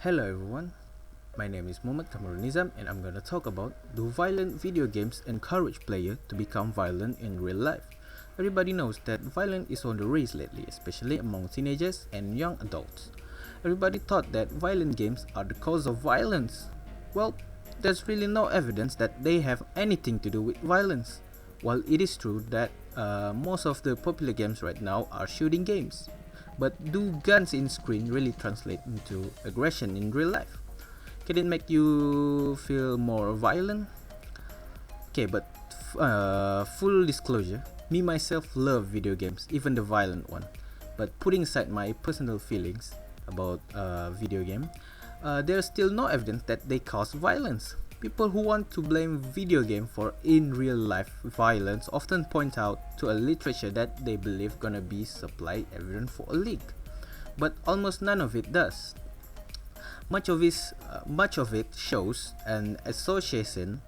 Hello everyone, my name is Muhammad Kamarul Nizam and I'm gonna talk about do violent video games encourage players to become violent in real life. Everybody knows that violence is on the rise lately, especially among teenagers and young adults. Everybody thought that violent games are the cause of violence. Well, there's really no evidence that they have anything to do with violence. While it is true that most of the popular games right now are shooting games. But do guns in screen really translate into aggression in real life? Can it make you feel more violent? Okay, but full disclosure, me myself love video games, even the violent one. But putting aside my personal feelings about video game, there's still no evidence that they cause violence. People who want to blame video game for in real life violence often point out to a literature that they believe gonna be supply evidence for a leak, but almost none of it does. Much of it shows an association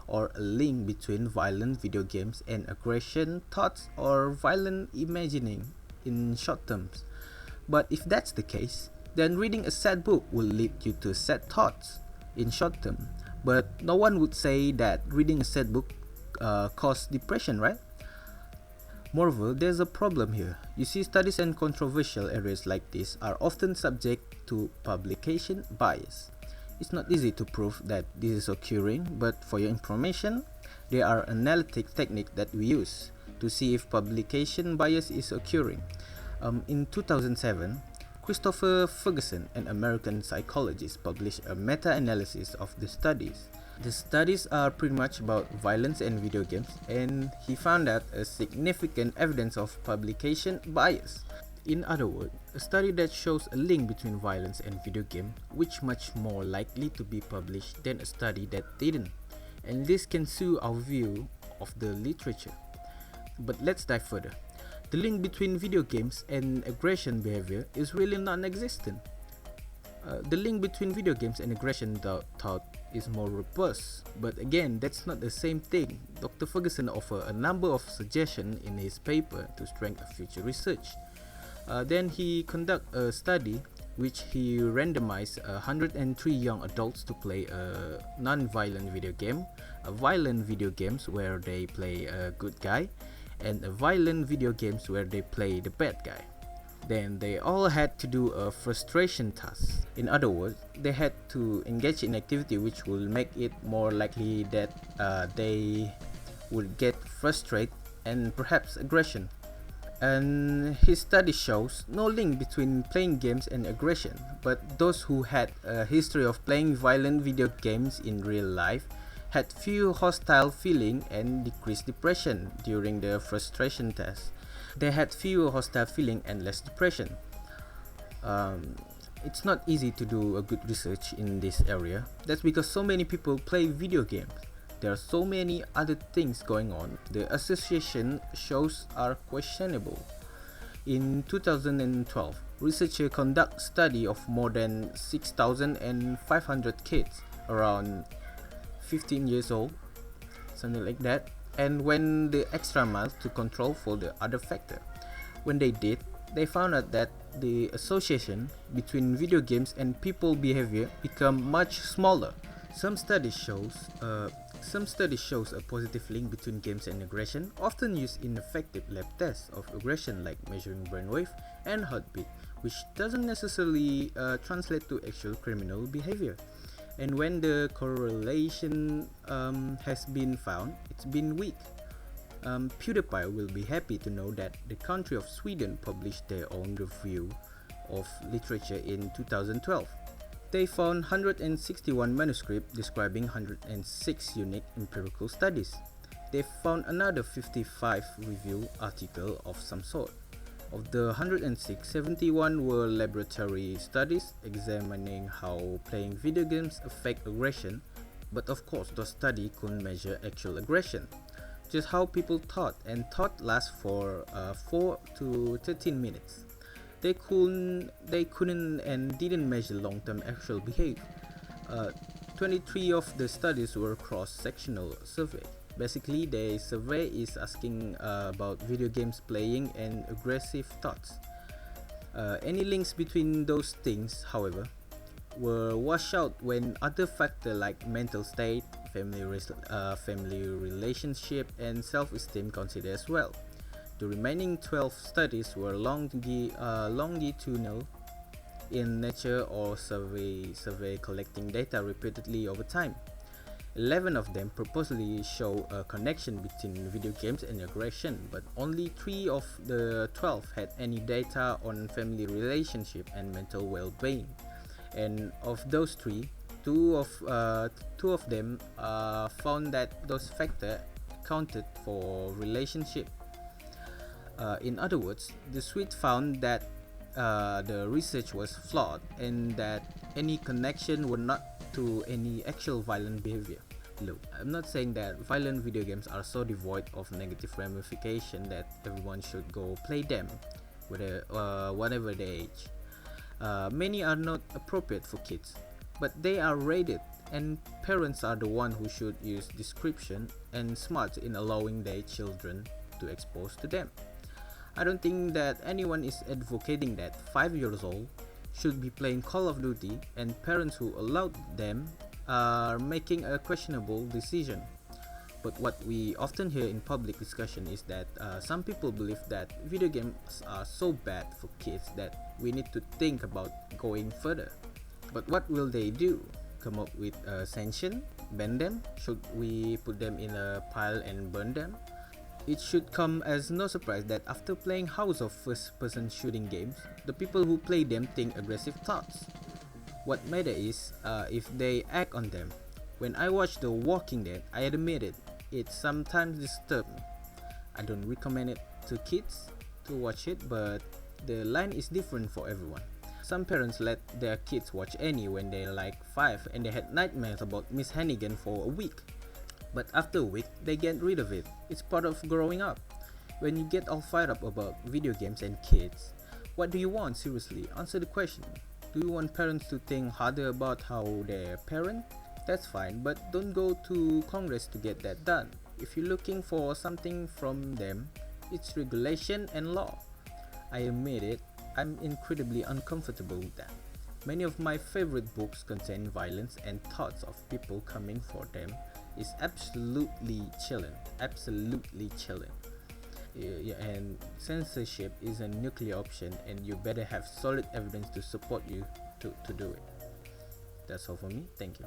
or a link between violent video games and aggression thoughts or violent imagining in short terms. But if that's the case, then reading a sad book will lead you to sad thoughts in short term. But no one would say that reading a sad book causes depression, right? Moreover, there's a problem here. You see, studies in controversial areas like this are often subject to publication bias. It's not easy to prove that this is occurring, but for your information, there are analytic techniques that we use to see if publication bias is occurring. In 2007, Christopher Ferguson, an American psychologist, published a meta-analysis of the studies. The studies are pretty much about violence and video games, and he found out a significant evidence of publication bias. In other words, a study that shows a link between violence and video game, which much more likely to be published than a study that didn't. And this can skew our view of the literature. But let's dive further. The link between video games and aggression behavior is really non-existent. The link between video games and aggression thought is more robust, but again, that's not the same thing. Dr. Ferguson offered a number of suggestions in his paper to strengthen future research. Then he conducted a study which he randomized 103 young adults to play a non-violent video game, a violent video games where they play a good guy, and a violent video games where they play the bad guy. Then they all had to do a frustration task. In other words, they had to engage in activity which will make it more likely that they would get frustrated and perhaps aggression. And his study shows no link between playing games and aggression, but those who had a history of playing violent video games in real life had few hostile feeling and decreased depression during the frustration test. They had fewer hostile feeling and less depression. It's not easy to do a good research in this area. That's because so many people play video games. There are so many other things going on. The association shows are questionable. In 2012, researchers conduct study of more than 6,500 kids around 15 years old, something like that, and went the extra mile to control for the other factor. When they did, they found out that the association between video games and people behavior become much smaller. Some studies shows a positive link between games and aggression, often used in effective lab tests of aggression like measuring brainwave and heartbeat, which doesn't necessarily translate to actual criminal behavior. And when the correlation has been found, it's been weak. PewDiePie will be happy to know that the country of Sweden published their own review of literature in 2012. They found 161 manuscripts describing 106 unique empirical studies. They found another 55 review articles of some sort. Of the 106, 71 were laboratory studies examining how playing video games affect aggression, but of course those studies couldn't measure actual aggression, just how people thought, and thought lasts for 4 to 13 minutes. They couldn't and didn't measure long-term actual behavior. 23 of the studies were cross-sectional survey. Basically, the survey is asking about video games playing and aggressive thoughts. Any links between those things, however, were washed out when other factors like mental state, family relationship, and self-esteem considered as well. The remaining 12 studies were longitudinal in nature or survey collecting data repeatedly over time. 11 of them purposely show a connection between video games and aggression, but only 3 of the 12 had any data on family relationship and mental well-being. And of those 3, two of them found that those factors accounted for relationship. In other words, the suite found that the research was flawed and that any connection were not to any actual violent behavior. Look, I'm not saying that violent video games are so devoid of negative ramification that everyone should go play them, whatever their age. Many are not appropriate for kids, but they are rated, and parents are the one who should use discretion and smarts in allowing their children to expose to them. I don't think that anyone is advocating that 5 years old should be playing Call of Duty, and parents who allowed them are making a questionable decision. But what we often hear in public discussion is that some people believe that video games are so bad for kids that we need to think about going further. But what will they do? Come up with a sanction? Ban them? Should we put them in a pile and burn them? It should come as no surprise that after playing hours of first-person shooting games, the people who play them think aggressive thoughts. What matters is if they act on them. When I watch The Walking Dead, I admit it sometimes disturbs me. I don't recommend it to kids to watch it, but the line is different for everyone. Some parents let their kids watch Annie when they're like 5 and they had nightmares about Miss Hannigan for a week. But after a week, they get rid of it. It's part of growing up. When you get all fired up about video games and kids, what do you want? Seriously, answer the question. Do you want parents to think harder about how they parent? That's fine, but don't go to Congress to get that done. If you're looking for something from them, it's regulation and law. I admit it, I'm incredibly uncomfortable with that. Many of my favorite books contain violence, and thoughts of people coming for them is absolutely chilling. And censorship is a nuclear option, and you better have solid evidence to support you to do it. That's all for me. Thank you.